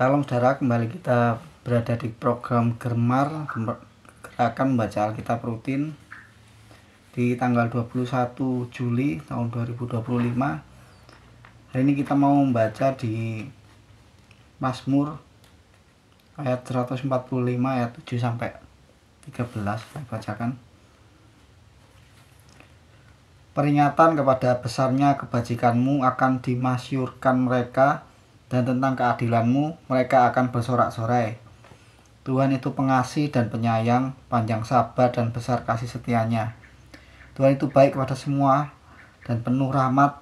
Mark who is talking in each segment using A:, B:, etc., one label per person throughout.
A: Salam saudara, kembali kita berada di program Gerakan Membaca Alkitab Rutin di tanggal 21 Juli tahun 2025. Hari ini kita mau membaca di Mazmur ayat 145 ayat 7 sampai 13. Saya bacakan. Peringatan kepada besarnya kebajikanmu akan dimasyurkan mereka, dan tentang keadilanmu mereka akan bersorak-sorai. Tuhan itu pengasih dan penyayang, panjang sabar dan besar kasih setianya. Tuhan itu baik kepada semua dan penuh rahmat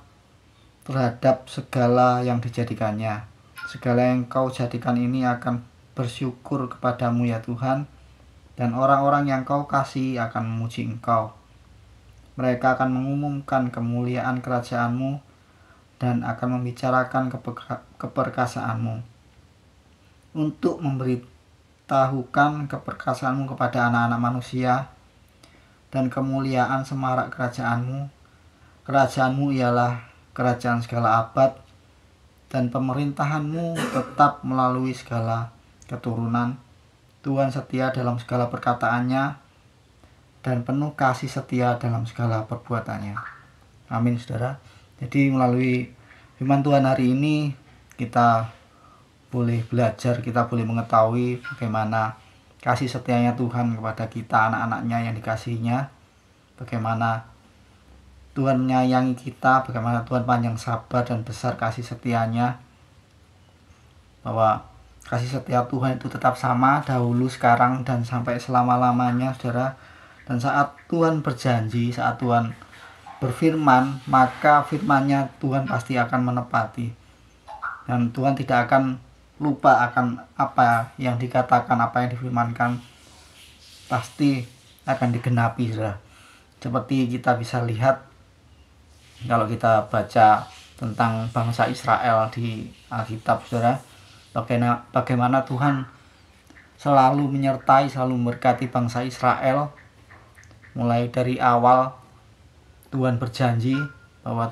A: terhadap segala yang dijadikannya. Segala yang kau jadikan ini akan bersyukur kepadamu ya Tuhan, dan orang-orang yang kau kasih akan memuji Engkau. Mereka akan mengumumkan kemuliaan kerajaanmu dan akan membicarakan keperkasaanmu, untuk memberitahukan keperkasaanmu kepada anak-anak manusia dan kemuliaan semarak kerajaanmu. Kerajaanmu ialah kerajaan segala abad, dan pemerintahanmu tetap melalui segala keturunan. Tuhan setia dalam segala perkataannya, dan penuh kasih setia dalam segala perbuatannya. Amin, saudara. Jadi melalui firman Tuhan hari ini kita boleh belajar, kita boleh mengetahui bagaimana kasih setianya Tuhan kepada kita, anak-anaknya yang dikasihinya. Bagaimana Tuhan menyayangi kita, bagaimana Tuhan panjang sabar dan besar kasih setianya. Bahwa kasih setia Tuhan itu tetap sama dahulu, sekarang, dan sampai selama-lamanya, saudara. Dan saat Tuhan berjanji, saat Tuhan berfirman, maka firman-Nya Tuhan pasti akan menepati. Dan Tuhan tidak akan lupa akan apa yang dikatakan, apa yang difirmankan. Pasti akan digenapi, saudara. Seperti kita bisa lihat kalau kita baca tentang bangsa Israel di Alkitab, saudara. Bagaimana Tuhan selalu menyertai, selalu memberkati bangsa Israel. Mulai dari awal Tuhan berjanji bahwa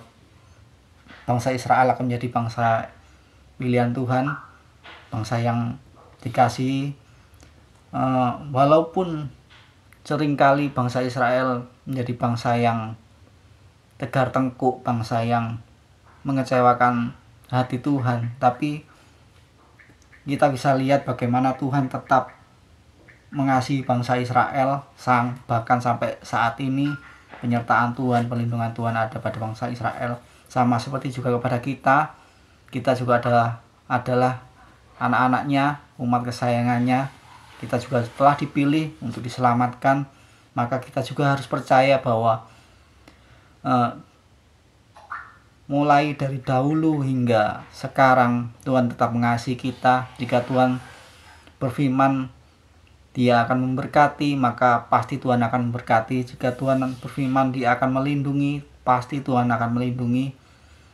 A: bangsa Israel akan menjadi bangsa pilihan Tuhan, bangsa yang dikasihi. Walaupun seringkali bangsa Israel menjadi bangsa yang tegar tengkuk, bangsa yang mengecewakan hati Tuhan, tapi kita bisa lihat bagaimana Tuhan tetap mengasihi bangsa Israel, bahkan sampai saat ini penyertaan Tuhan, perlindungan Tuhan ada pada bangsa Israel. Sama seperti juga kepada kita juga adalah anak-anaknya, umat kesayangannya. Kita juga telah dipilih untuk diselamatkan, maka kita juga harus percaya bahwa mulai dari dahulu hingga sekarang Tuhan tetap mengasihi kita. Jika Tuhan berfirman Dia akan memberkati, maka pasti Tuhan akan memberkati. Jika Tuhan berfirman Dia akan melindungi, pasti Tuhan akan melindungi.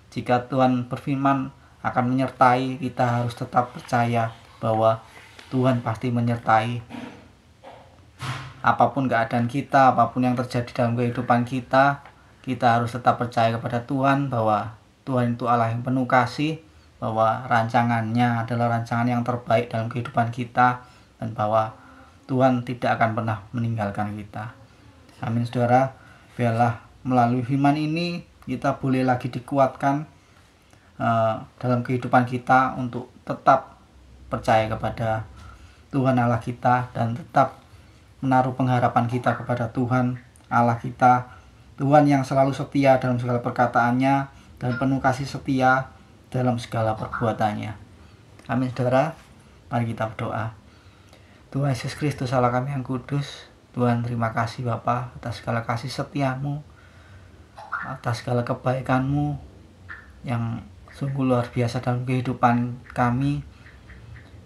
A: Jika Tuhan berfirman akan menyertai, kita harus tetap percaya bahwa Tuhan pasti menyertai. Apapun keadaan kita, apapun yang terjadi dalam kehidupan kita harus tetap percaya kepada Tuhan, bahwa Tuhan itu Allah yang penuh kasih, bahwa rancangannya adalah rancangan yang terbaik dalam kehidupan kita, dan bahwa Tuhan tidak akan pernah meninggalkan kita. Amin, saudara. Biarlah melalui firman ini kita boleh lagi dikuatkan dalam kehidupan kita untuk tetap percaya kepada Tuhan Allah kita, dan tetap menaruh pengharapan kita kepada Tuhan Allah kita, Tuhan yang selalu setia dalam segala perkataannya dan penuh kasih setia dalam segala perbuatannya. Amin, saudara. Mari kita berdoa. Tuhan Yesus Kristus, Allah kami yang kudus, Tuhan, terima kasih Bapa atas segala kasih setiamu, atas segala kebaikanmu yang sungguh luar biasa dalam kehidupan kami.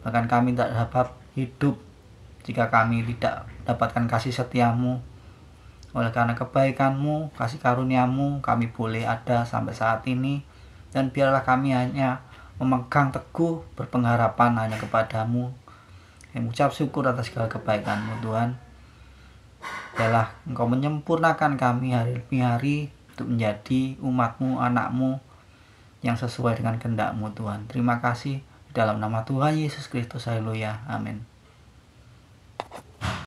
A: Bahkan kami tak dapat hidup jika kami tidak mendapatkan kasih setiamu. Oleh karena kebaikanmu, kasih karuniamu, kami boleh ada sampai saat ini. Dan biarlah kami hanya memegang teguh, berpengharapan hanya kepadamu, mengucap syukur atas segala kebaikan-Mu, Tuhan. Biarlah Engkau menyempurnakan kami hari demi hari untuk menjadi umat-Mu, anak-Mu yang sesuai dengan kehendak-Mu, Tuhan. Terima kasih. dalam nama Tuhan Yesus Kristus. Haleluya. Amin.